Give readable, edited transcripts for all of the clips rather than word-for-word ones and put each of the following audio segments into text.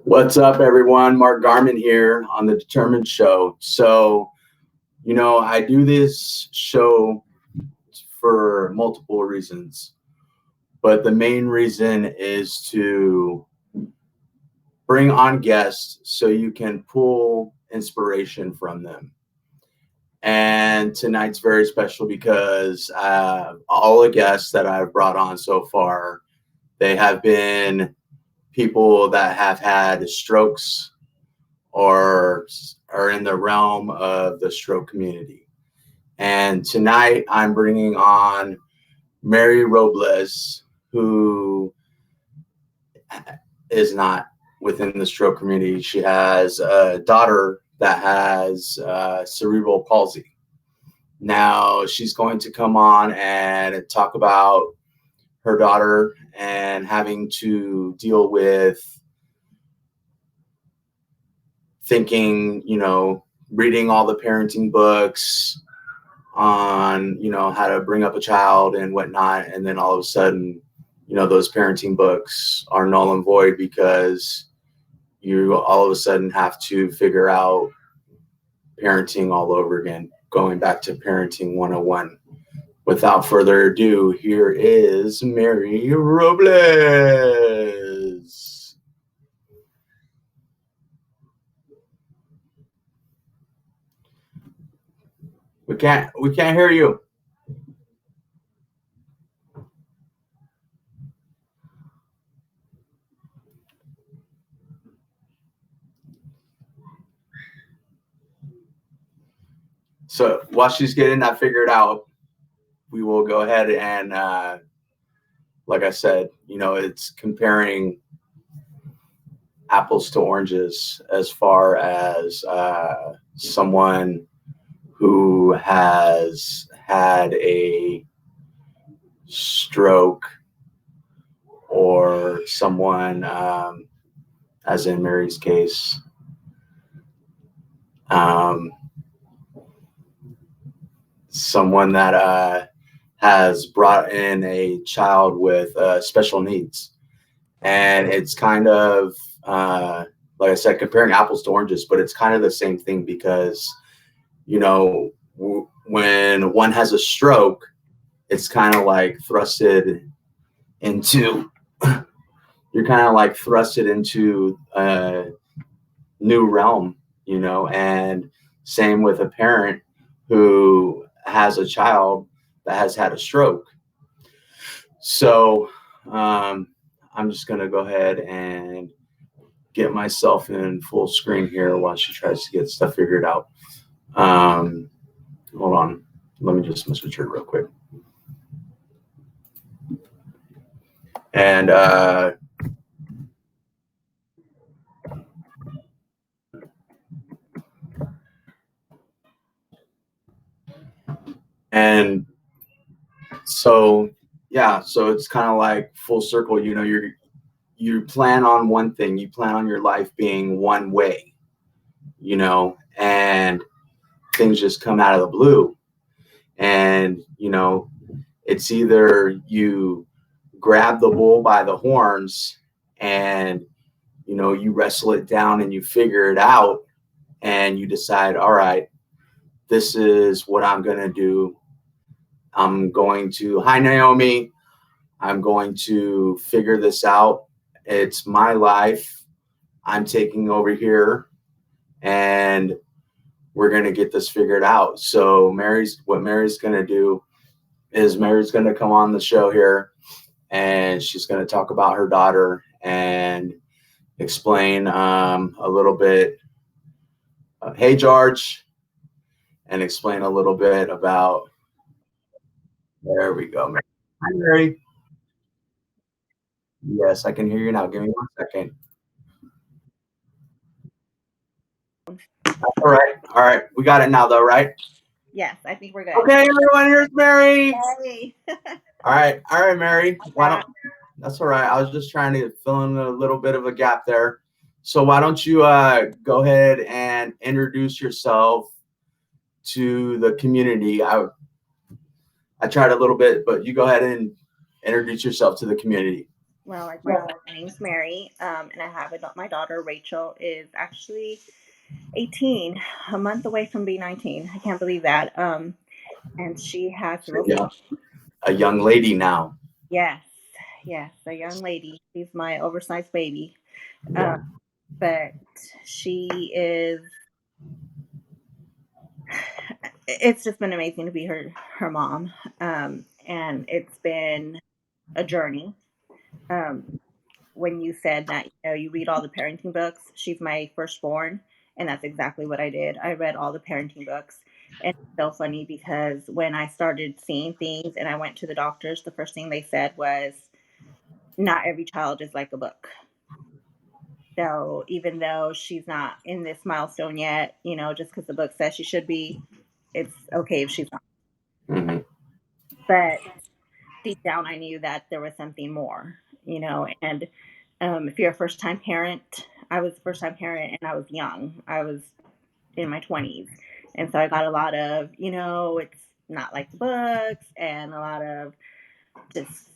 What's up, everyone? Mark Garman here on the Determined Show. So, I do this show for multiple reasons, but the main reason is to bring on guests so you can pull inspiration from them. And tonight's very special because all the guests that I've brought on so far, they have been people that have had strokes or are in the realm of the stroke community. And tonight I'm bringing on Mary Robles, who is not within the stroke community. She has a daughter that has cerebral palsy. Now she's going to come on and talk about her daughter and having to deal with thinking, reading all the parenting books on, how to bring up a child and whatnot. And then all of a sudden, those parenting books are null and void because you all of a sudden have to figure out parenting all over again, going back to parenting 101. Without further ado, here is Mary Robles. We can't hear you. So while she's getting that figured out, we will go ahead and, like I said, it's comparing apples to oranges as far as someone who has had a stroke or someone, as in Mary's case, someone that has brought in a child with special needs. And it's kind of, like I said, comparing apples to oranges, but it's kind of the same thing because, when one has a stroke, it's kind of like thrusted into, you're kind of like thrusted into a new realm, and same with a parent who has a child that has had a stroke. So I'm just going to go ahead and get myself in full screen here while she tries to get stuff figured out. Hold on. Let me just switch it real quick. And so it's kind of like full circle. You plan on one thing, you plan on your life being one way, and things just come out of the blue. And, it's either you grab the bull by the horns and, you wrestle it down and you figure it out and you decide, all right, this is what I'm going to do. I'm going to, hi, Naomi. I'm going to figure this out. It's my life. I'm taking over here and we're going to get this figured out. So what Mary's going to do is Mary's going to come on the show here and she's going to talk about her daughter and explain a little bit. Hey, George, and explain a little bit about, there we go. Mary. Hi, Mary. Yes, I can hear you now. Give me 1 second. All right. All right. We got it now, though, right? Yes, I think we're good. Okay, everyone, here's Mary. Hey. All right, Mary. That's all right. I was just trying to fill in a little bit of a gap there. So why don't you go ahead and introduce yourself to the community? I tried a little bit, but you go ahead and introduce yourself to the community. Well, like my name's Mary, and I have my daughter Rachel is actually 18, a month away from being 19. I can't believe that. And she has So, cerebral yeah, palsy. a young lady now. Yes, yes, a young lady. She's my oversized baby. Um, Yeah. but she is. It's just been amazing to be her mom, and it's been a journey. Um, when you said that you read all the parenting books, she's my firstborn, and that's exactly what I did. I read all the parenting books, and it's so funny because when I started seeing things and I went to the doctors, the first thing they said was, "Not every child is like a book." So even though she's not in this milestone yet, just because the book says she should be, it's okay if she's not. Hmm. But deep down, I knew that there was something more, and if you're a first time parent, I was a first time parent and I was young. I was in my 20s. And so I got a lot of, it's not like the books, and a lot of just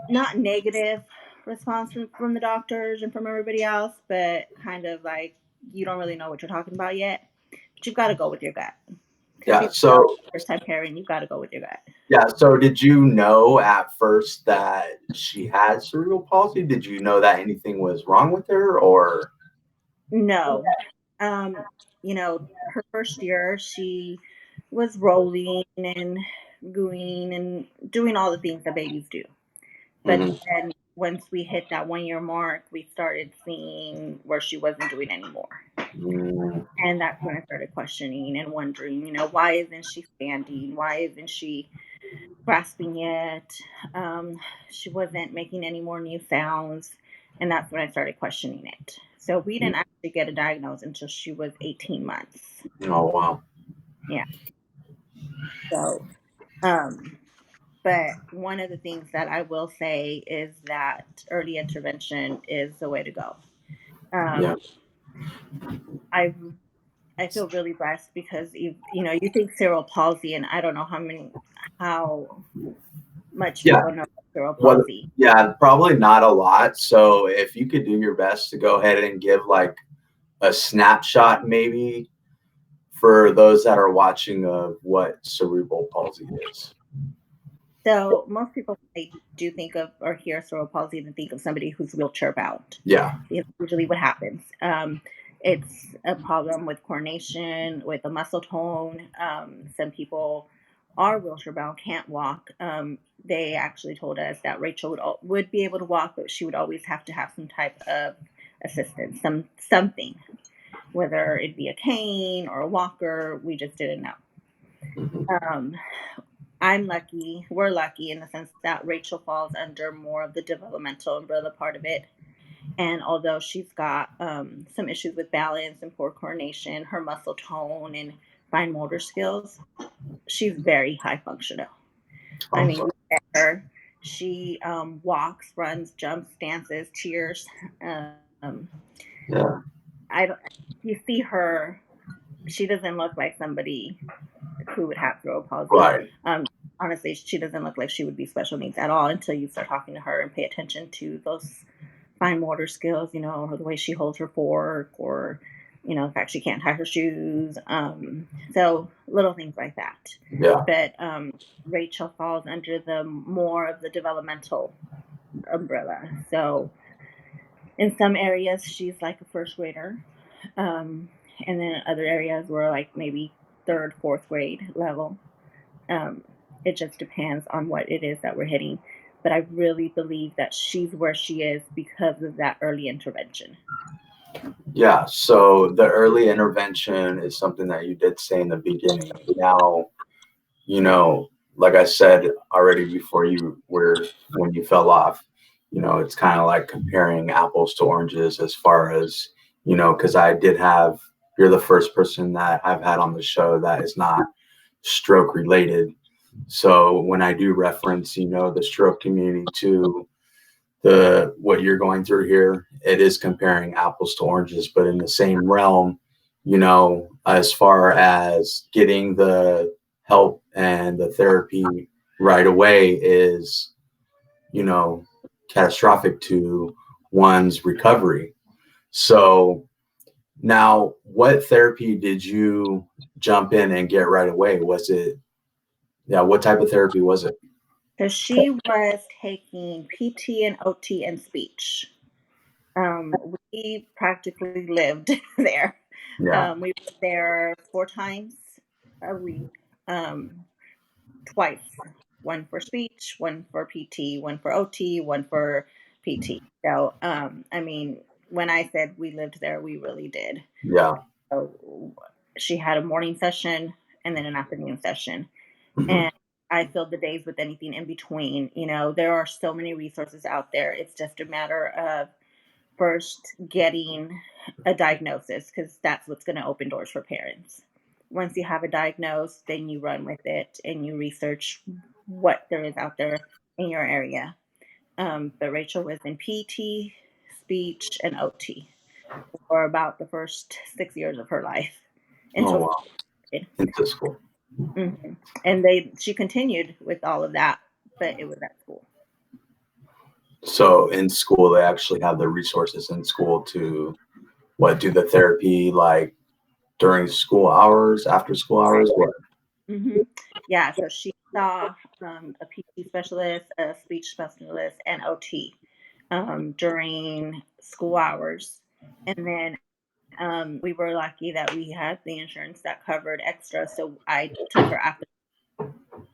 not negative response from the doctors and from everybody else, but kind of like, you don't really know what you're talking about yet. But you've got to go with your gut. Because Yeah. even though So, first time parent, you've got to go with your gut. yeah. So, did you know at first that she had cerebral palsy? Did you know that anything was wrong with her, or? No. Um, her first year, she was rolling and gooing and doing all the things that babies do. But Mhm. then once we hit that 1 year mark, we started seeing where she wasn't doing anymore. Mm. And that's when I started questioning and wondering, why isn't she standing? Why isn't she grasping yet? She wasn't making any more new sounds. And that's when I started questioning it. So we didn't actually get a diagnosis until she was 18 months. Oh, wow. Yeah. So, um, but one of the things that I will say is that early intervention is the way to go. Yeah. Um, I I feel really blessed because you think cerebral palsy, and I don't know how much Yeah. people know cerebral What? palsy. Yeah. Probably not a lot. So, if you could do your best to go ahead and give like a snapshot, maybe for those that are watching, of what cerebral palsy is. So most people, when they do think of or hear cerebral palsy, they think of somebody who's wheelchair bound. Yeah. It's usually what happens. It's a problem with coordination, with the muscle tone. Some people are wheelchair bound, can't walk. They actually told us that Rachel would be able to walk, but she would always have to have some type of assistance, something, whether it be a cane or a walker. We just didn't know. Mhm. Um, I'm lucky. We're lucky in the sense that Rachel falls under more of the developmental umbrella part of it. And although she's got some issues with balance and poor coordination, her muscle tone and fine motor skills, she's very high functional. I mean, Awesome. look at her. She walks, runs, jumps, dances, cheers. Um, Yeah. I don't. You see her. She doesn't look like somebody who would have cerebral palsy. Right. Honestly, she doesn't look like she would be special needs at all until you start talking to her and pay attention to those fine motor skills, or the way she holds her fork, or, the fact she can't tie her shoes. So little things like that. Yeah. But Rachel falls under the more of the developmental umbrella. So in some areas, she's like a first grader. Um, and then in other areas, we're like maybe third, fourth grade level. Um, it just depends on what it is that we're hitting. But I really believe that she's where she is because of that early intervention. Yeah. So the early intervention is something that you did say in the beginning. Now, like I said already before, when you fell off, it's kind of like comparing apples to oranges, as far as, because you're the first person that I've had on the show that is not stroke related. So when I do reference, the stroke community to the what you're going through here, it is comparing apples to oranges, but in the same realm, as far as getting the help and the therapy right away is, you know, catastrophic to one's recovery. So now, what therapy did you jump in and get right away? Was it, yeah, what type of therapy was it? So she was taking PT and OT and speech. We practically lived there. Yeah. We were there 4 times a week, um, twice. One for speech, one for PT, one for OT, one for PT. So, I mean, when I said we lived there, we really did. Yeah. So she had a morning session and then an afternoon session. Hmm. And I filled the days with anything in between. There are so many resources out there. It's just a matter of first getting a diagnosis, because that's what's going to open doors for parents. Once you have a diagnosis, then you run with it and you research what there is out there in your area. But Rachel was in PT, speech, and OT for about the first 6 years of her life Oh, until she wow. did. Into school. And she continued with all of that, but it was at school. So in school, they actually have the resources in school to what, do the therapy like during school hours, after school Right. hours? What? hmm Yeah, so she saw a PT specialist, a speech specialist, and OT during school hours. And then we were lucky that we had the insurance that covered extra, so I took her after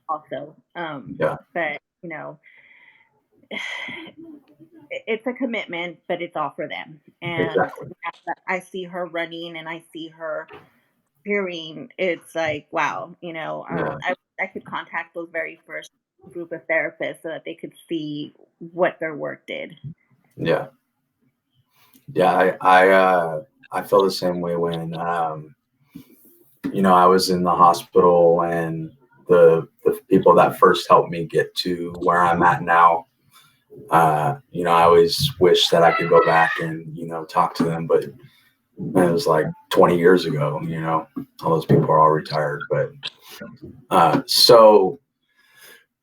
also. Yeah, But it's a commitment, but it's all for them. And exactly. I see her running, and I see her hearing. It's like, wow, Yeah, I could contact those very first group of therapists so that they could see what their work did. yeah, yeah. I feel the same way when I was in the hospital, and the people that first helped me get to where I'm at now. I always wish that I could go back and talk to them, but it was like 20 years ago. All those people are all retired. But so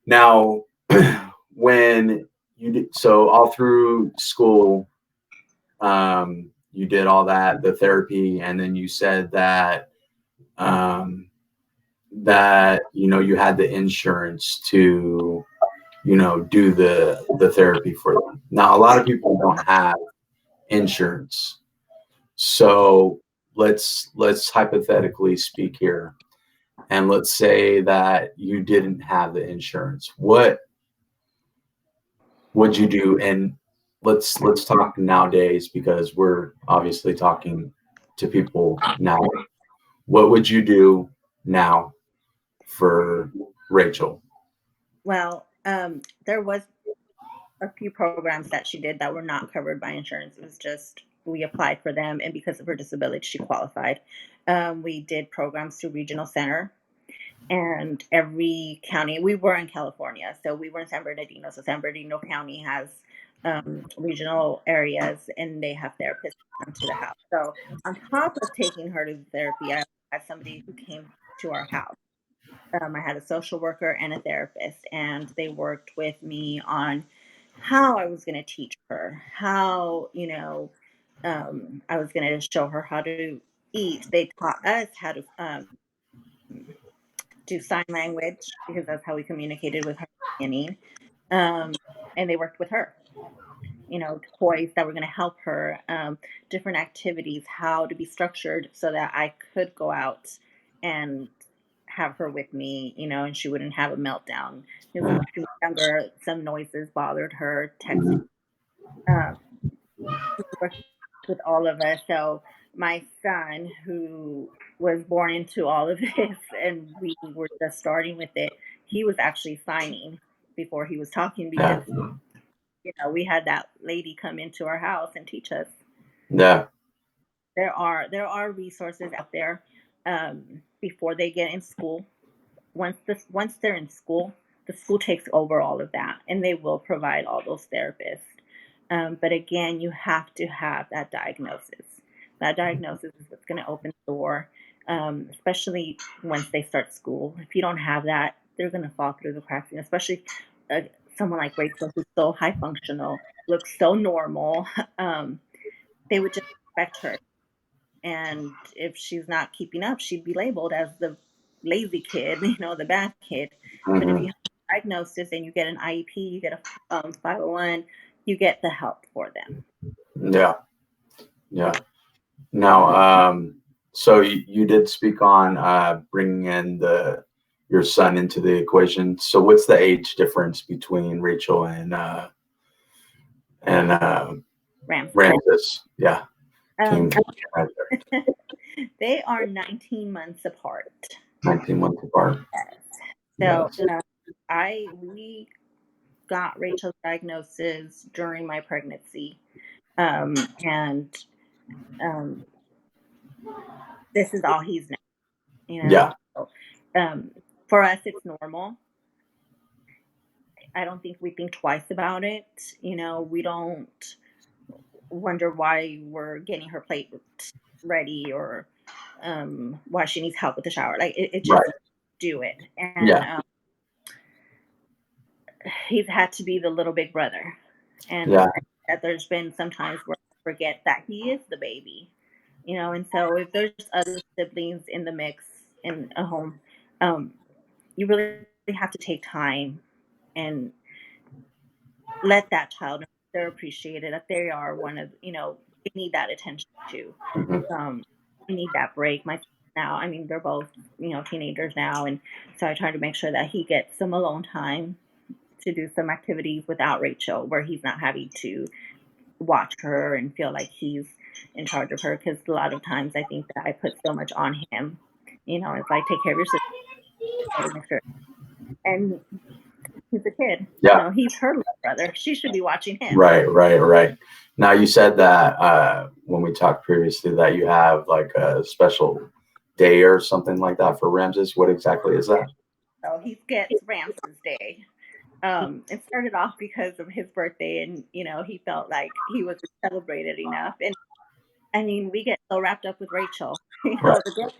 now, when you did, so all through school, you did all that, the therapy, and then you said that um, you had the insurance to do the therapy for them. Now, a lot of people don't have insurance, so let's hypothetically speak here, and let's say that you didn't have the insurance. What would you do? And let's talk nowadays, because we're obviously talking to people now. What would you do now for Rachel? Well, there was a few programs that she did that were not covered by insurance. It was just we applied for them, and because of her disability, she qualified. We did programs through Regional Center, and every county. We were in California, so we were in San Bernardino. So San Bernardino County has regional areas, and they have therapists come to the house. So on top of taking her to therapy, I had somebody who came to our house. I had a social worker and a therapist, and they worked with me on how I was going to teach her, how, I was going to show her how to eat. They taught us how to do sign language, because that's how we communicated with her at the beginning. Um, and they worked with her, toys that were going to help her, different activities, how to be structured so that I could go out and have her with me, and she wouldn't have a meltdown. Because Yeah. when she was younger, some noises bothered her, texting. Mhm. Um, worked with all of us. So my son, who was born into all of this, and we were just starting with it, he was actually signing before he was talking, Yeah. because we had that lady come into our house and teach us. Yeah. There are resources out there before they get in school. Once they're in school, the school takes over all of that, and they will provide all those therapists. But again, you have to have that diagnosis. That diagnosis is what's going to open the door, especially once they start school. If you don't have that, they're going to fall through the cracks, and especially someone like Rachel, who's so high functional, looks so normal, they would just expect her. And if she's not keeping up, she'd be labeled as the lazy kid, the bad kid. But if Hmm. you have a diagnosis and you get an IEP, you get a 501, you get the help for them. Yeah. Yeah. Now, so you did speak on bringing in your son into the equation. So what's the age difference between Rachel and Ramses. Ramses? Yeah. Um, Came right there. they are 19 months apart. 19 months apart. So Yes. we got Rachel's diagnosis during my pregnancy, and um, this is all he's known. Yeah. So, um, for us, it's normal. I don't think we think twice about it. We don't wonder why we're getting her plate ready or why she needs help with the shower. Like it just Right. do it. And Yeah. he's had to be the little big brother. And Yeah. that there's been some times where I forget that he is the baby. And so if there's other siblings in the mix in a home, you really have to take time and let that child know they're appreciated, that they are one of, they need that attention too. Hmm. Um, I need that break. My now, I mean, they're both, teenagers now. And so I try to make sure that he gets some alone time to do some activities without Rachel, where he's not having to watch her and feel like he's in charge of her. Because a lot of times I think that I put so much on him. It's like, take care of your sister, to make sure. And he's a kid. Yeah. He's her little brother. She should be watching him. Right. Right. Right. Now you said that when we talked previously that you have like a special day or something like that for Ramses. What exactly is that? So he gets Ramses Day. It started off because of his birthday, and he felt like he wasn't celebrated enough. And I mean, we get so wrapped up with Rachel. Right. The girl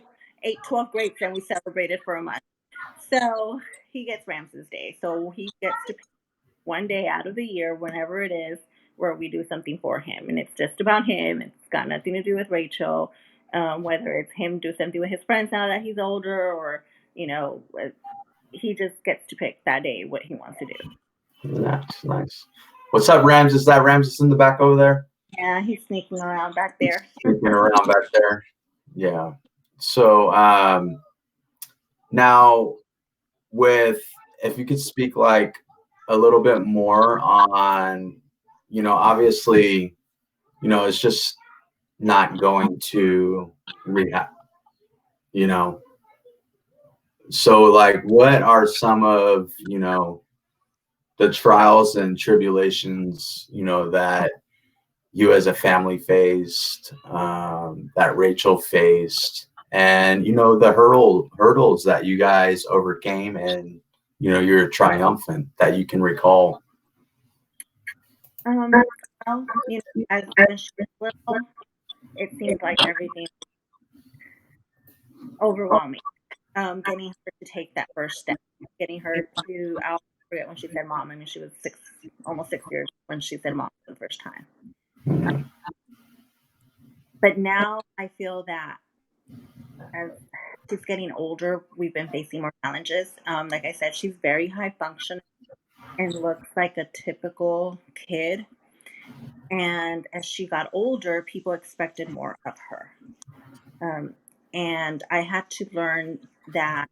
ate 12 grapes and we celebrated for a month. So he gets Ramses Day. So he gets to pick one day out of the year, whenever it is, where we do something for him. And it's just about him. It's got nothing to do with Rachel. Whether it's him do something with his friends now that he's older, or, he just gets to pick that day what he wants to do. Nice. Nice. What's up, Ramses? Is that Ramses in the back over there? Yeah, he's sneaking around back He's there. sneaking around back there. Yeah. So now with if you could speak like a little bit more on, obviously, it's just not going to rehab, you know. So like what are some of, the trials and tribulations, that you as a family faced, that Rachel faced, and the hurdles that you guys overcame, and you're triumphant that you can recall. Well, as when she was little, it seems like everything overwhelming. Getting her to take that first step, getting her to, I'll forget when she said mom. I mean, she was almost 6 years when she said mom for the first time. Mhm. But now I feel that as she's getting older, we've been facing more challenges. Like I said, she's very high functioning and looks like a typical kid. And as she got older, people expected more of her. Um, and I had to learn that.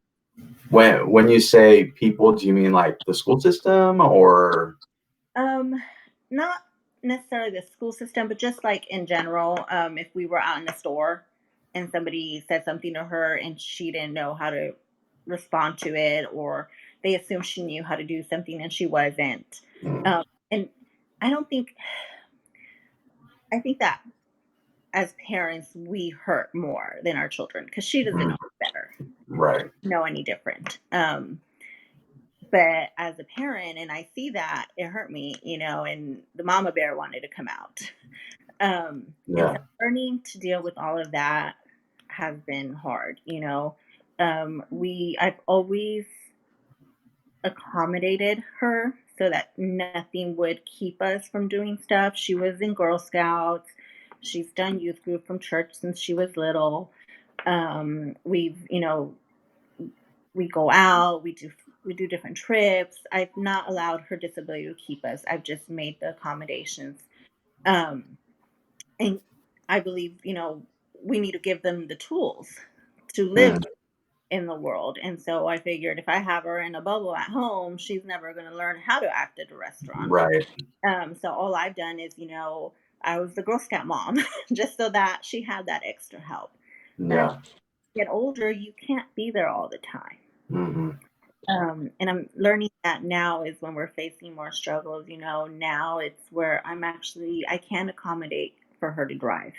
When you say people, do you mean like the school system or? Um, Not necessarily the school system, but just like in general, if we were out in the store and somebody said something to her and she didn't know how to respond to it, or they assumed she knew how to do something and she wasn't. Mm. And I don't think, I think that as parents, we hurt more than our children because she doesn't know better, Right. know any different. But as a parent, and I see that, it hurt me, and the mama bear wanted to come out. And so Yeah. learning to deal with all of that has been hard. I've always accommodated her so that nothing would keep us from doing stuff. She was in Girl Scouts. She's done youth group from church since she was little. We've, we go out, we do different trips. I've not allowed her disability to keep us. I've just made the accommodations. Um, and I believe, we need to give them the tools to live Mm, in the world. And so I figured if I have her in a bubble at home, she's never going to learn how to act at a restaurant. right. So all I've done is, I was the Girl Scout mom, just so that she had that extra help. But as Yeah. you get older, you can't be there all the time. Hmm. And I'm learning that now is when we're facing more struggles. Now it's where I can accommodate for her to drive.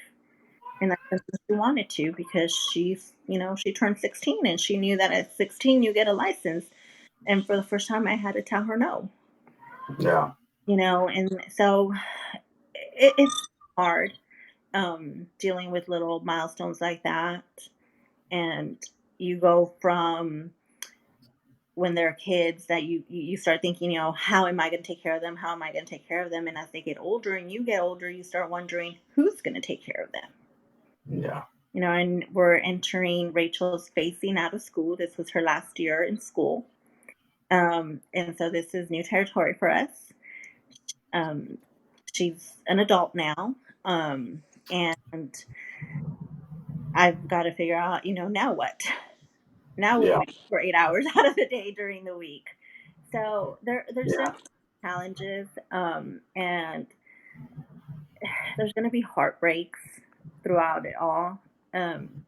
And that's something she wanted to because she turned 16 and she knew that at 16 you get a license. And for the first time, I had to tell her no. Yeah. And so it's hard dealing with little milestones like that. And you go from when they're kids that you start thinking, how am I going to take care of them? How am I going to take care of them? And as they get older and you get older, you start wondering who's going to take care of them. Yeah. And we're entering Rachel's phasing out of school. This was her last year in school. And so this is new territory for us. Um, she's an adult now. And I've got to figure out, now what? Now what do Yeah. we do for 8 hours out of the day during the week? So there's Yeah. definitely challenges, and there's going to be heartbreaks throughout it all. Um,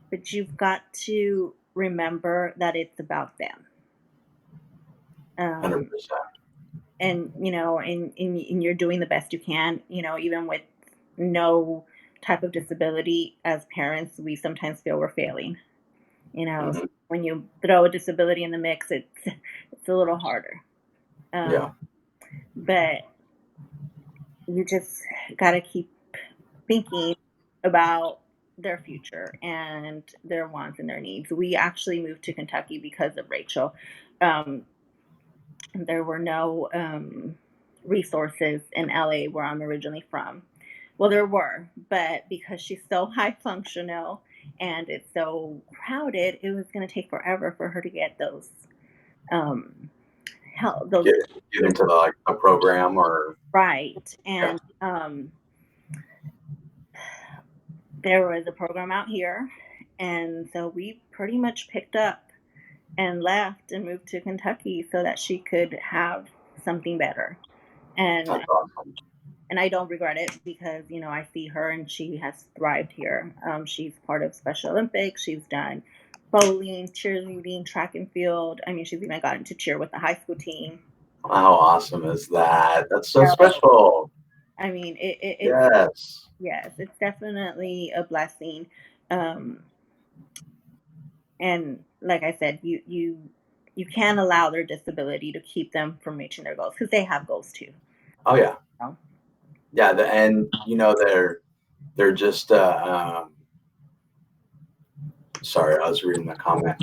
but you've got to remember that it's about them. 100%. Um, and you're doing the best you can, even with no type of disability. As parents, we sometimes feel we're failing. Hmm. When you throw a disability in the mix, it's a little harder. Yeah. But you just got to keep thinking about their future and their wants and their needs. We actually moved to Kentucky because of Rachel. Um, there were no resources in LA where I'm originally from. Well, there were, but because she's so high functional and it's so crowded, it was going to take forever for her to get those um, help, those Get into the like a program or right. yeah. And there was a program out here, and so we pretty much picked up and left and moved to Kentucky so that she could have something better. And That's awesome. and I don't regret it because I see her and she has thrived here. She's part of Special Olympics. She's done bowling, cheerleading, track and field. I mean, she's even got into cheer with the high school team. How awesome is that? That's so So special. I mean, it's Yes. yes, it's definitely a blessing. Um, and like I said, you can't allow their disability to keep them from reaching their goals because they have goals too. Oh yeah. You know? Yeah. And they're just sorry, I was reading the comment.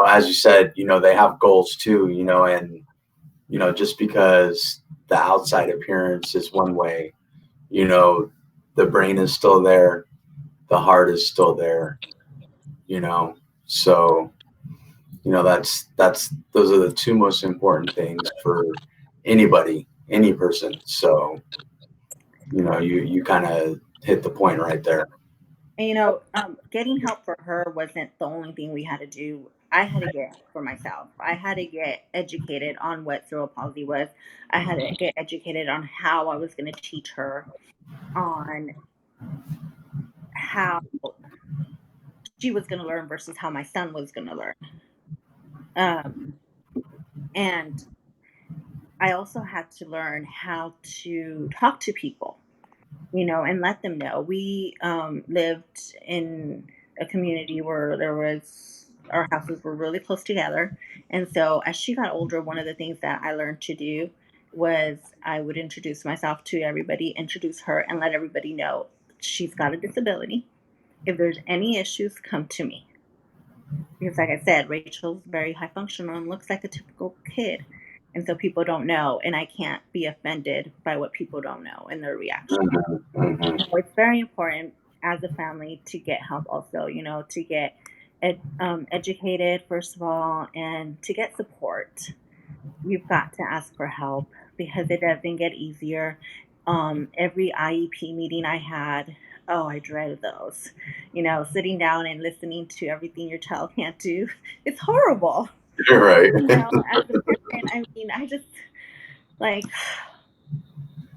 As you said, they have goals too, and just because the outside appearance is one way, you know, the brain is still there, the heart is still there, you know. So, that's those are the two most important things for anybody, any person. So, you kind of hit the point right there. And getting help for her wasn't the only thing we had to do. I had to get help for myself. I had to get educated on what cerebral palsy was. I had to get educated on how I was going to teach her, on how she was going to learn versus how my son was going to learn. Um, and I also had to learn how to talk to people, and let them know. We lived in a community where our houses were really close together. And so as she got older, one of the things that I learned to do was I would introduce myself to everybody, introduce her, and let everybody know she's got a disability. If there's any issues, come to me. Because, like I said, Rachel's very high functional and looks like a typical kid. And so people don't know, and I can't be offended by what people don't know and their reaction. Hmm. So it's very important as a family to get help also, to get educated, first of all, and to get support. You've got to ask for help because it doesn't get easier. Every IEP meeting I had, oh, I dreaded those. Sitting down and listening to everything your child can't do, it's horrible. You're right. As a parent, I mean, I just like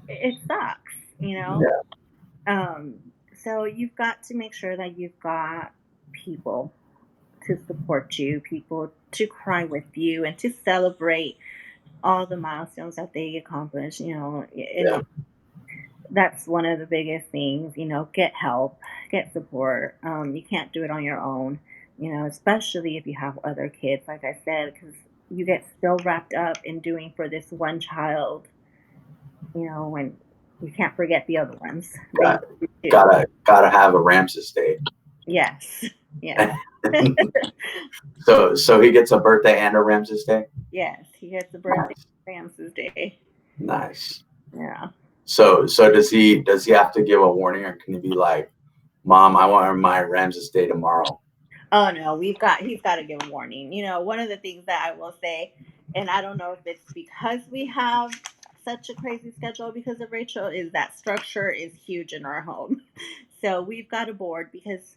it sucks, you know. Yeah. Um, so you've got to make sure that you've got people to support you, people to cry with you, and to celebrate all the milestones that they accomplish. And Yeah. that's one of the biggest things. Get help, get support. You can't do it on your own. Especially if you have other kids, like I said, because you get so wrapped up in doing for this one child. When you can't forget the other ones. They Got, need you too. gotta have a Ramses day. Yes. Yes. So he gets a birthday and a Ramses day. Yes. He gets a birthday Nice. Ramses Day. Nice. Yeah. So does he have to give a warning, or can he be like, "Mom, I want my Ramses day tomorrow"? Oh no, he's got to give a warning. One of the things that I will say, and I don't know if it's because we have such a crazy schedule because of Rachel, is that structure is huge in our home. So we've got a board because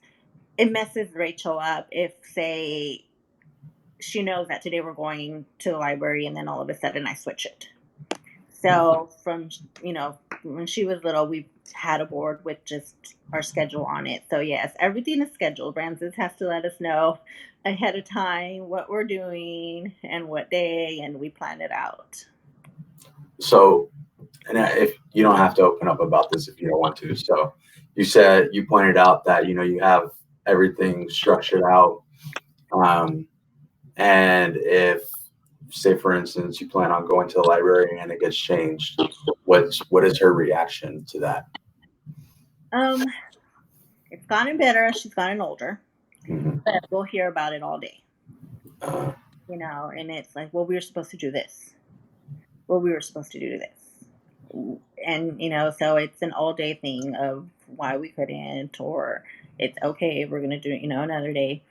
it messes Rachel up if, say, she knows that today we're going to the library and then all of a sudden I switch it. So from when she was little, we had a board with just our schedule on it. So yes, everything is scheduled. Ramses has to let us know ahead of time what we're doing and what day, and we plan it out. So, and if you don't have to open up about this if you don't want to. So, you pointed out that you have everything structured out, um, and if, say for instance, you plan on going to the library and it gets changed, what is her reaction to that? Um, it's gotten better as she's gotten older, Hmm. but we'll hear about it all day. Uh, And it's like, well, we were supposed to do this. Well, we were supposed to do this. And so it's an all day thing of why we couldn't, or it's okay, we're gonna do it, another day.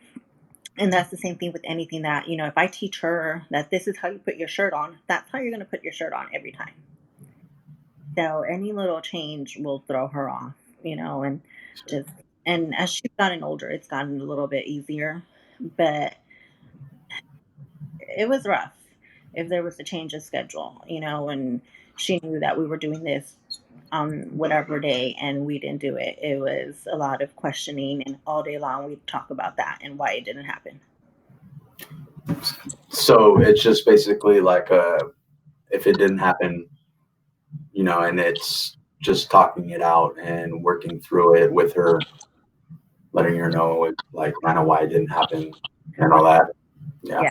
And that's the same thing with anything that, if I teach her that this is how you put your shirt on, that's how you're gonna put your shirt on every time. So any little change will throw her off, and just and as she's gotten older, it's gotten a little bit easier. But it was rough if there was a change of schedule, and she knew that we were doing this on whatever day and we didn't do it. It was a lot of questioning, and all day long we'd talk about that and why it didn't happen. so it's just basically like if it didn't happen, and it's just talking it out and working through it with her, letting her know like kind of why it didn't happen and all that. Yeah.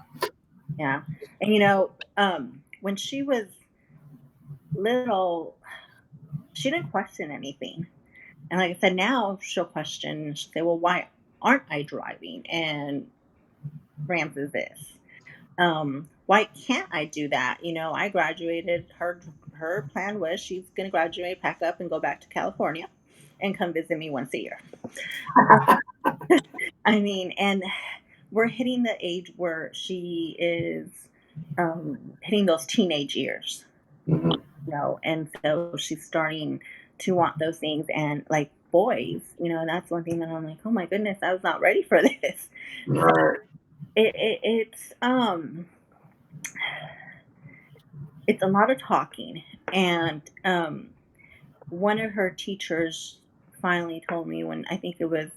Yeah, yeah. And when she was little, she didn't question anything. And like I said, now she'll question. She'll say, "Well, why aren't I driving?" And Ramses this. Why can't I do that? I graduated. Her plan was she's going to graduate, pack up, and go back to California, and come visit me once a year. I mean, and we're hitting the age where she is hitting those teenage years, Hmm. and so she's starting to want those things, and like boys, and that's one thing that I'm like, oh my goodness, I was not ready for this. All So right. it's a lot of talking, and one of her teachers finally told me when I think it was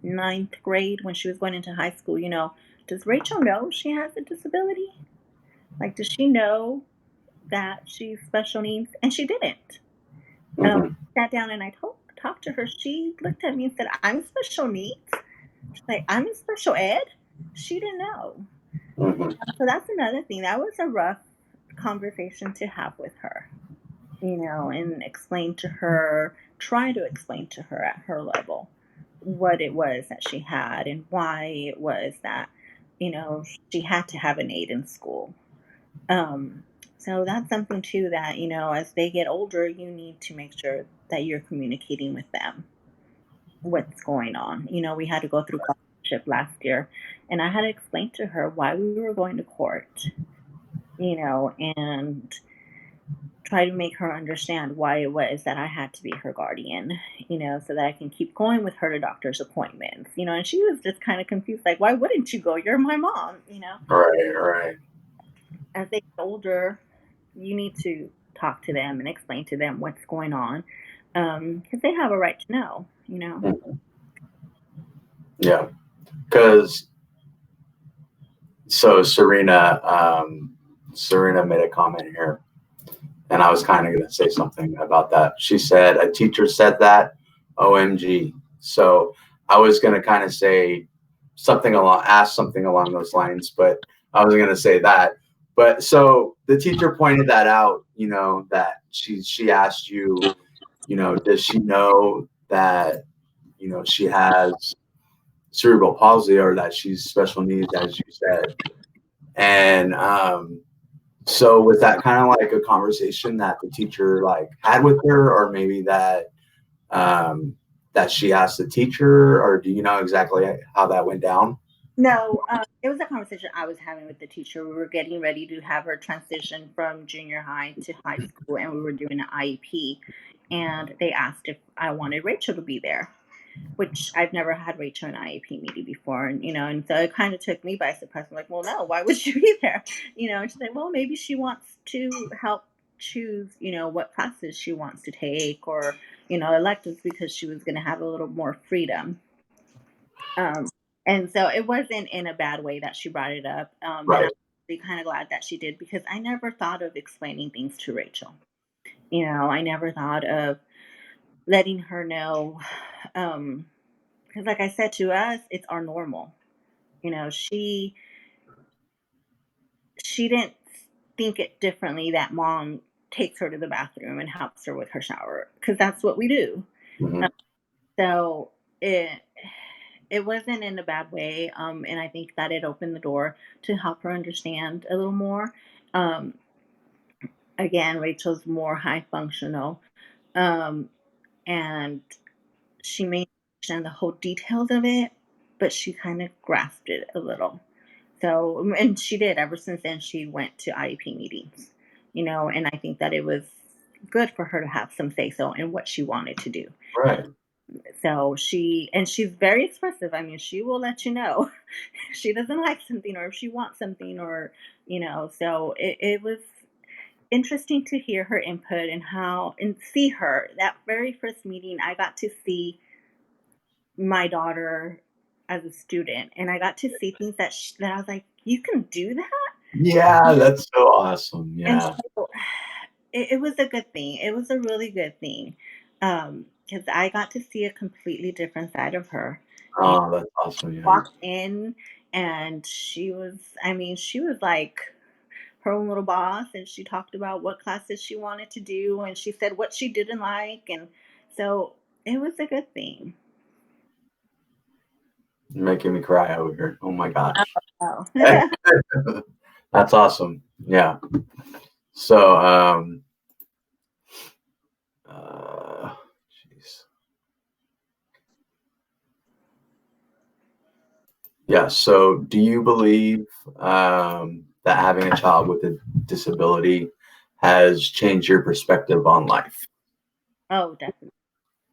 ninth grade when she was going into high school, does Rachel know she has a disability? Like, does she know that she's special needs? And she didn't. Hmm. Sat down and I talked to her. She looked at me and said, "I'm special needs." She's like, "I'm in special ed." She didn't know. Hmm. So that's another thing. That was a rough conversation to have with her, and explain to her, try to explain to her at her level what it was that she had and why it was that she had to have an aid in school. Um, so that's something too that, as they get older, you need to make sure that you're communicating with them what's going on. We had to go through guardianship last year, and I had to explain to her why we were going to court, and try to make her understand why it was that I had to be her guardian, so that I can keep going with her to doctor's appointments, and she was just kind of confused, like, why wouldn't you go? You're my mom. Right, right. As they get older, you need to talk to them and explain to them what's going on, because they have a right to know. Mhm. Yeah, because so Serena made a comment here, and I was kind of going to say something about that. She said a teacher said that, OMG. So I was going to kind of say ask something along those lines, but I was going to say that. But so the teacher pointed that out, that she asked you, does she know that, she has cerebral palsy or that she's special needs, as you said. And so was that kind of like a conversation that the teacher like had with her, or maybe that she asked the teacher, or do you know exactly how that went down? No, it was a conversation I was having with the teacher. We were getting ready to have her transition from junior high to high school, and we were doing an IEP. And they asked if I wanted Rachel to be there, which I've never had Rachel in an IEP meeting before. And so it kind of took me by surprise. I'm like, well, no, why would she be there? And she's like, well, maybe she wants to help choose, what classes she wants to take, or, electives, because she was going to have a little more freedom. Um, and so it wasn't in a bad way that she brought it up. And I'm Right. really kind of glad that she did, because I never thought of explaining things to Rachel. I never thought of letting her know. Because, like I said, to us, it's our normal. She didn't think it differently that mom takes her to the bathroom and helps her with her shower, because that's what we do. Hmm. So it wasn't in a bad way, and I think that it opened the door to help her understand a little more. Um, Again, Rachel's more high functional, um, and she may not understand the whole details of it, but she kind of grasped it a little. So, and she did. Ever since then, she went to IEP meetings, and I think that it was good for her to have some say so in what she wanted to do. Right. So she's very expressive. I mean, she will let you know if she doesn't like something, or if she wants something, or, so it was interesting to hear her input, and see her. That very first meeting, I got to see my daughter as a student, and I got to see things that I was like, you can do that. Yeah, that's so awesome. And Yeah. so it was a good thing. It was a really good thing, because I got to see a completely different side of her. And Oh, that's awesome. Yeah. walked in, and she was like her own little boss, and she talked about what classes she wanted to do, and she said what she didn't like, and so it was a good thing. You're making me cry over here. Oh my gosh. Oh. That's awesome. Yeah. So, jeez. Yeah. So, do you believe that having a child with a disability has changed your perspective on life? Oh, definitely.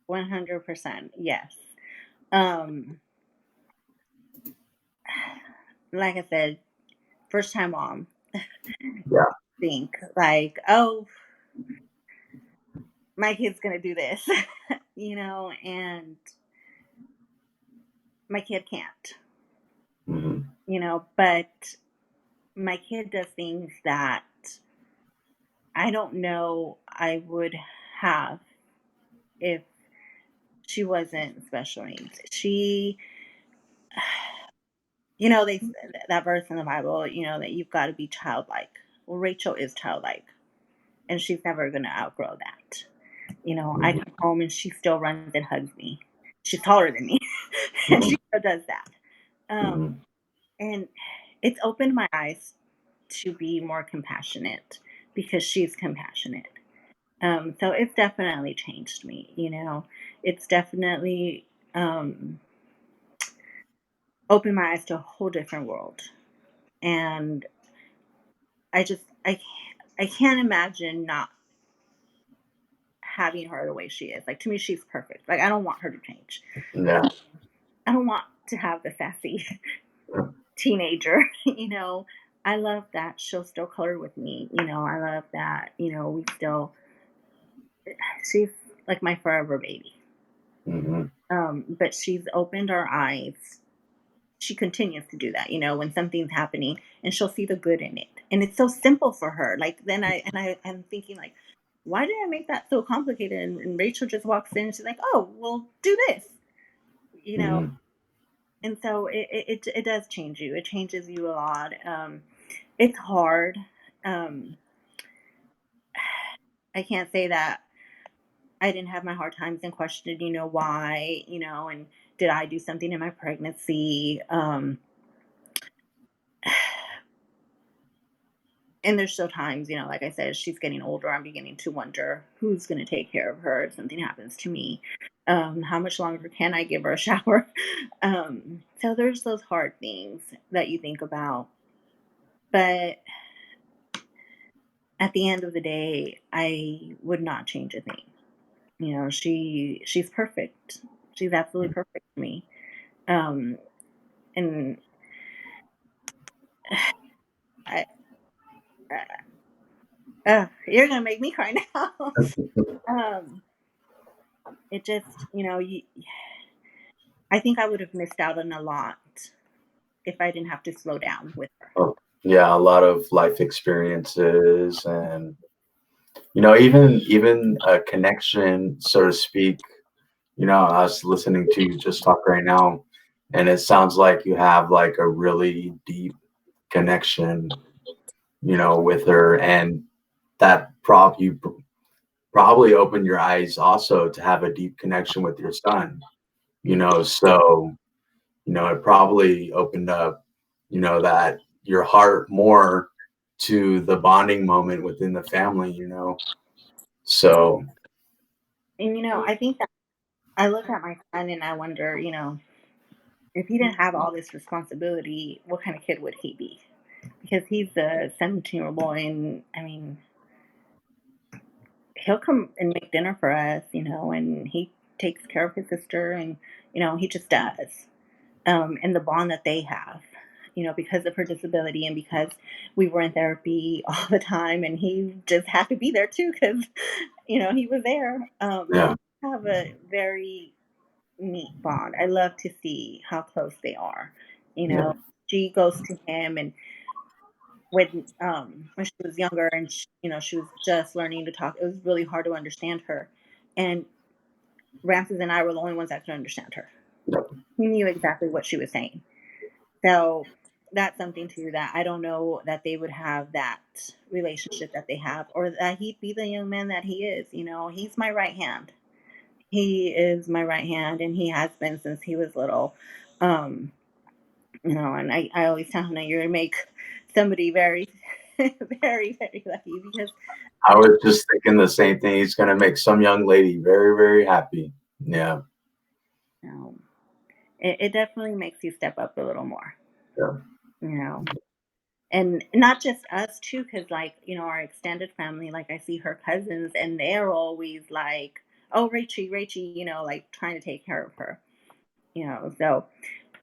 100%. Yes. Um, like I said, first time mom, Yeah. think like, oh, my kid's gonna do this, and my kid can't, Hmm. but my kid does things that I don't know I would have if she wasn't special needs. They that verse in the Bible, that you've got to be childlike. Well, Rachel is childlike, and she's never gonna outgrow that. I Hmm. come home and she still runs and hugs me. She's taller than me, and Hmm. she still does that. Um, Hmm. and it's opened my eyes to be more compassionate because she's compassionate. So it's definitely changed me, you know. It's definitely um, opened my eyes to a whole different world. And I just, I can't imagine not having her the way she is. Like, to me, she's perfect. Like, I don't want her to change. Yeah. I don't want to have the sassy teenager, you know. I love that she'll still color with me, you know. I love that, you know, we still, she's like my forever baby. Hmm. But she's opened our eyes. She continues to do that, you know, when something's happening, and she'll see the good in it. And it's so simple for her. Like, then I'm thinking, like, why did I make that so complicated? And Rachel just walks in and she's like, oh, well, do this, you know. Hmm. And so it does change you. It changes you a lot. It's hard. Um, I can't say that I didn't have my hard times and questioned, you know, why, you know, and did I do something in my pregnancy? And there's still times, you know, like I said, as she's getting older, I'm beginning to wonder who's going to take care of her if something happens to me. How much longer can I give her a shower? So there's those hard things that you think about. But at the end of the day, I would not change a thing. You know, she's perfect. She's absolutely perfect to me. Um, and I, you're gonna make me cry now. um, it just, you know, I think I would have missed out on a lot if I didn't have to slow down with her. Oh, yeah, a lot of life experiences, and even a connection, so to speak. I was listening to you just talk right now, and it sounds like you have like a really deep connection, with her, and that probably opened your eyes also to have a deep connection with your son. So it probably opened up, that your heart more to the bonding moment within the family. So And you know, I think that I look at my son and I wonder, you know, if he didn't have all this responsibility, what kind of kid would he be? Because he's a 17-year-old boy, and I mean, he'll come and make dinner for us, you know, and he takes care of his sister, and you know, he just does. And the bond that they have, you know, because of her disability and because we were in therapy all the time, and he just had to be there too because, you know, he was there. yeah, Have a very neat bond. I love to see how close they are. You yeah, know, she goes to him, and when she was younger and you know, she was just learning to talk, it was really hard to understand her, and Ramses and I were the only ones that could understand her. yeah. He knew exactly what she was saying. So that's something too that I don't know that they would have that relationship that they have, or that he'd be the young man that he is. You know, he's my right hand. He is my right hand, and he has been since he was little. Um, you know, and I always tell him that you're gonna make somebody very, very, very lucky because I was just thinking the same thing. He's gonna make some young lady very, very happy. Yeah, you know, it definitely makes you step up a little more. yeah, You know, and not just us too, because like, you know, our extended family, like I see her cousins, and they're always like, oh, Rachie, you know, like trying to take care of her. You know, so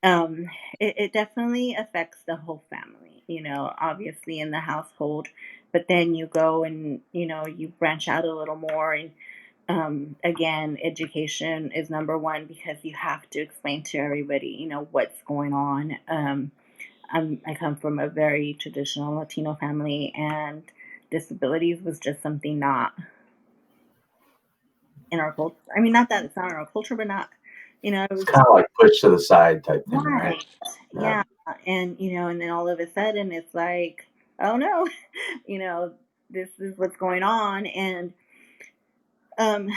um it definitely affects the whole family, you know, obviously in the household, but then you go and, you know, you branch out a little more, and again, education is number one because you have to explain to everybody, you know, what's going on. I come from a very traditional Latino family, and disabilities was just something not in our culture. I mean, not that it's not in our culture, but not, you know, it it's was kind of like push to the side type thing, right? right. Yeah, Yeah. And, you know, and then all of a sudden it's like, oh no, you know, this is what's going on. And um,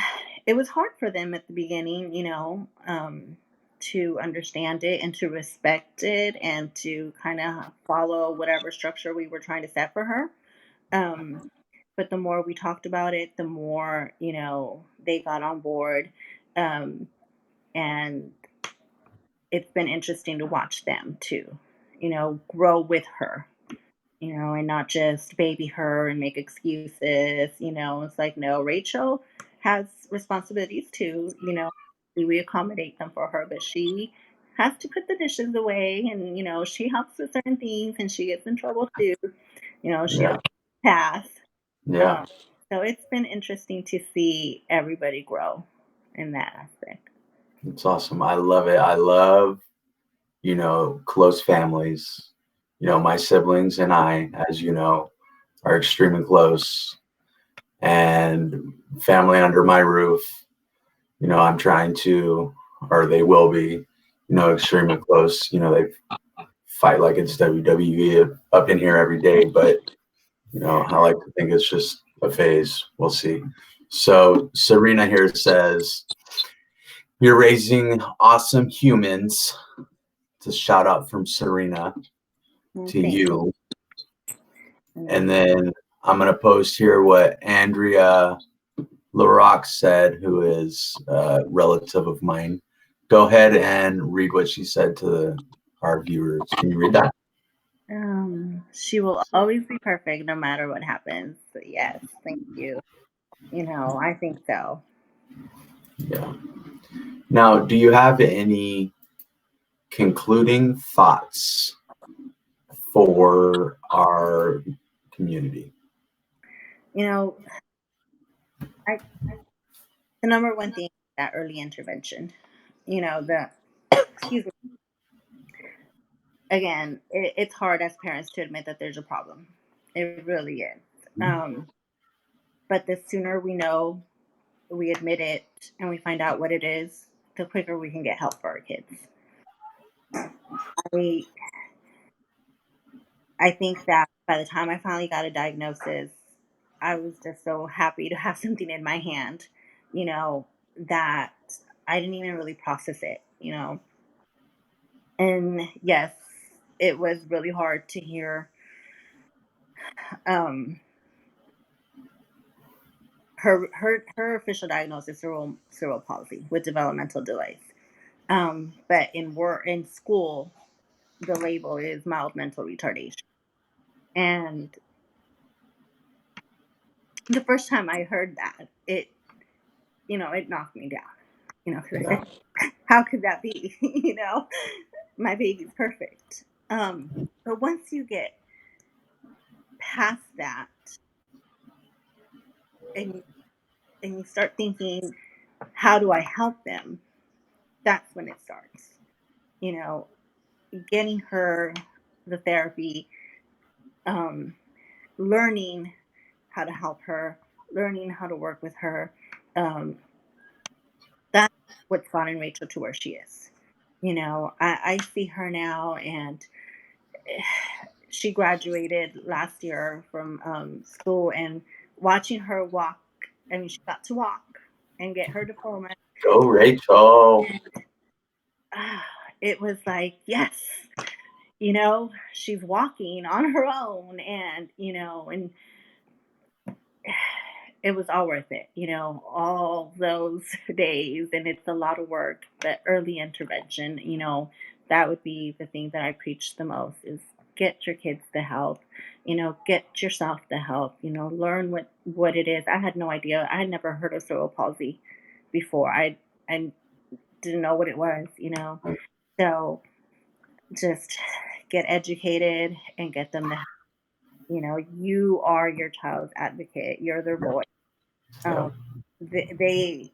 it was hard for them at the beginning, you know. to understand it and to respect it and to kind of follow whatever structure we were trying to set for her. Um, but the more we talked about it, the more, they got on board. Um, and it's been interesting to watch them too, grow with her, and not just baby her and make excuses. It's like, no, Rachel has responsibilities too. We accommodate them for her, but she has to put the dishes away, and she helps with certain things, and she gets in trouble too. She Yeah. also pass. Yeah. Um, so it's been interesting to see everybody grow in that aspect. It's awesome. I love it. I love, close families. My siblings and I, as you know, are extremely close, and family under my roof, I'm trying to, or they will be, extremely close. They fight like it's WWE up in here every day, but, I like to think it's just a phase. We'll see. So Serena here says, you're raising awesome humans. It's a shout out from Serena Mm, to thank you. you. And then I'm going to post here what Andrea LaRock said, who is a relative of mine. Go ahead and read what she said to our viewers. Can you read that? She will always be perfect no matter what happens. But yes, thank you. I think so. Yeah. Now, do you have any concluding thoughts for our community? You know, I the number one thing is that early intervention. The excuse me. Again, it's hard as parents to admit that there's a problem. It really is. Um, but the sooner we know, we admit it, and we find out what it is, the quicker we can get help for our kids. I I think that by the time I finally got a diagnosis, I was just so happy to have something in my hand, that I didn't even really process it. And yes, it was really hard to hear um, her official diagnosis, cerebral palsy with developmental delays. But in school, the label is mild mental retardation. And the first time I heard that, it knocked me down. 'Cause I Yeah. said, how could that be? My baby's perfect. But once you get past that, and and you start thinking, how do I help them? That's when it starts. You know, Getting her the therapy, um, learning how to help her, learning how to work with her. Um, that's what's gotten Rachel to where she is. I see her now, and she graduated last year from school, and watching her walk. I mean, she got to walk and get her diploma. Go, Rachel. And ah, it was like, yes, she's walking on her own, and it was all worth it, all those days. And it's a lot of work. The early intervention, that would be the thing that I preach the most is get your kids the help, get yourself the help, learn what it is. I had no idea. I had never heard of cerebral palsy before. I didn't know what it was. So just get educated and get them the help. You are your child's advocate. You're their voice. Yeah. Um, they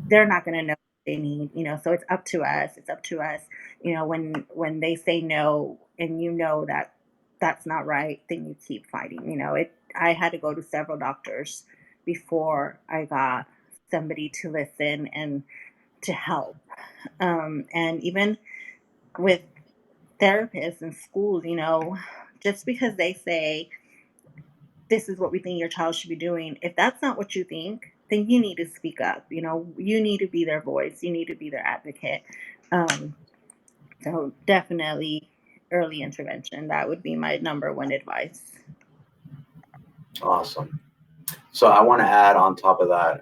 they're not going to know what they need. So it's up to us. It's up to us. When they say no, and that that's not right, then you keep fighting. I had to go to several doctors before I got somebody to listen and to help. And even with therapists in schools, just because they say this is what we think your child should be doing. If that's not what you think, then you need to speak up. You need to be their voice. You need to be their advocate. So definitely early intervention. That would be my number one advice. Awesome. So I want to add on top of that.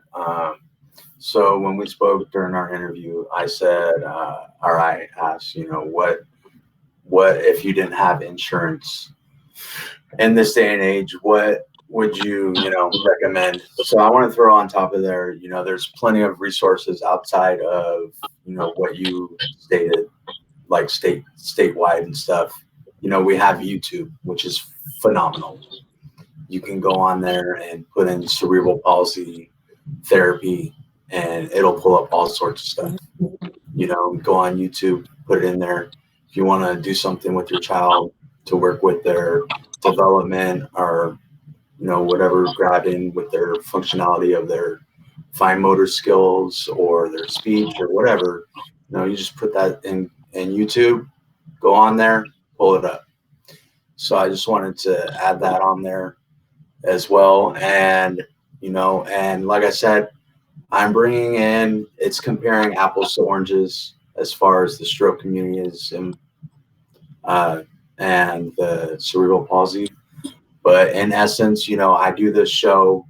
So when we spoke during our interview, I said, or I asked, what if you didn't have insurance in this day and age? What would you, recommend? So I want to throw on top of there, there's plenty of resources outside of, what you stated, like statewide and stuff. We have YouTube, which is phenomenal. You can go on there and put in cerebral palsy therapy and it'll pull up all sorts of stuff. Go on YouTube, put it in there. If you want to do something with your child to work with their development or, whatever, grabbing with their functionality of their fine motor skills or their speech or whatever, you just put that in YouTube, go on there, pull it up. So I just wanted to add that on there as well. And, and like I said, I'm bringing in, it's comparing apples to oranges as far as the stroke community is and the cerebral palsy. But in essence, I do this show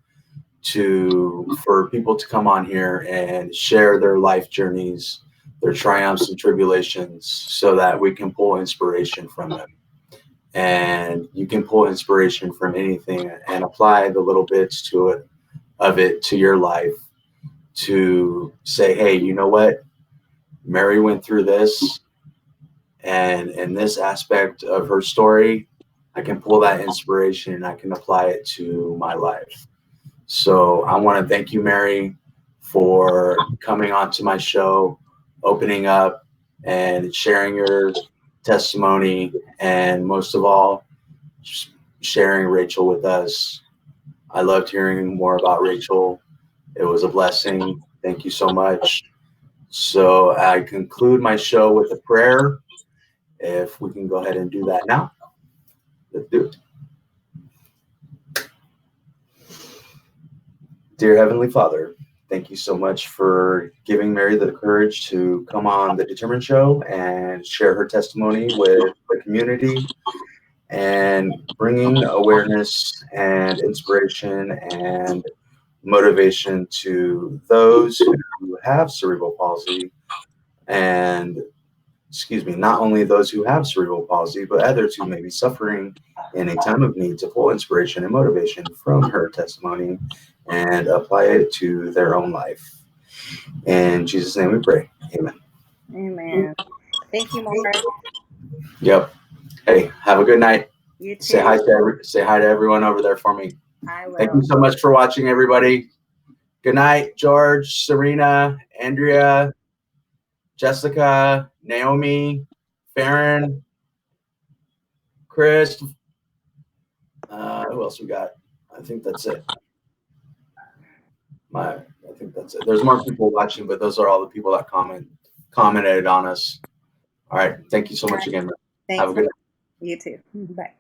for people to come on here and share their life journeys, their triumphs and tribulations, so that we can pull inspiration from them. And you can pull inspiration from anything and apply the little bits of it to your life to say, hey, you know what? Mary went through this, and in this aspect of her story, I can pull that inspiration and I can apply it to my life. So I want to thank you, Mary, for coming onto my show, opening up and sharing your testimony, and most of all, sharing Rachel with us. I loved hearing more about Rachel. It was a blessing. Thank you so much. So I conclude my show with a prayer. If we can go ahead and do that now. Let's do it. Dear Heavenly Father, thank you so much for giving Mary the courage to come on the Determined Show and share her testimony with the community and bringing awareness and inspiration and motivation to those who have cerebral palsy and not only those who have cerebral palsy, but others who may be suffering in a time of need to pull inspiration and motivation from her testimony and apply it to their own life. In Jesus' name we pray. Amen. Amen. Thank you, Mark. Yep. Hey, have a good night. You too. Say hi to everyone over there for me. I will. Thank you so much for watching, everybody. Good night, George, Serena, Andrea, Jessica, Naomi, Farron, Chris. Who else we got? I think that's it. I think that's it. There's more people watching, but those are all the people that commented on us. All right. Thank you so much again. Thanks. Have a good night. You too. Bye.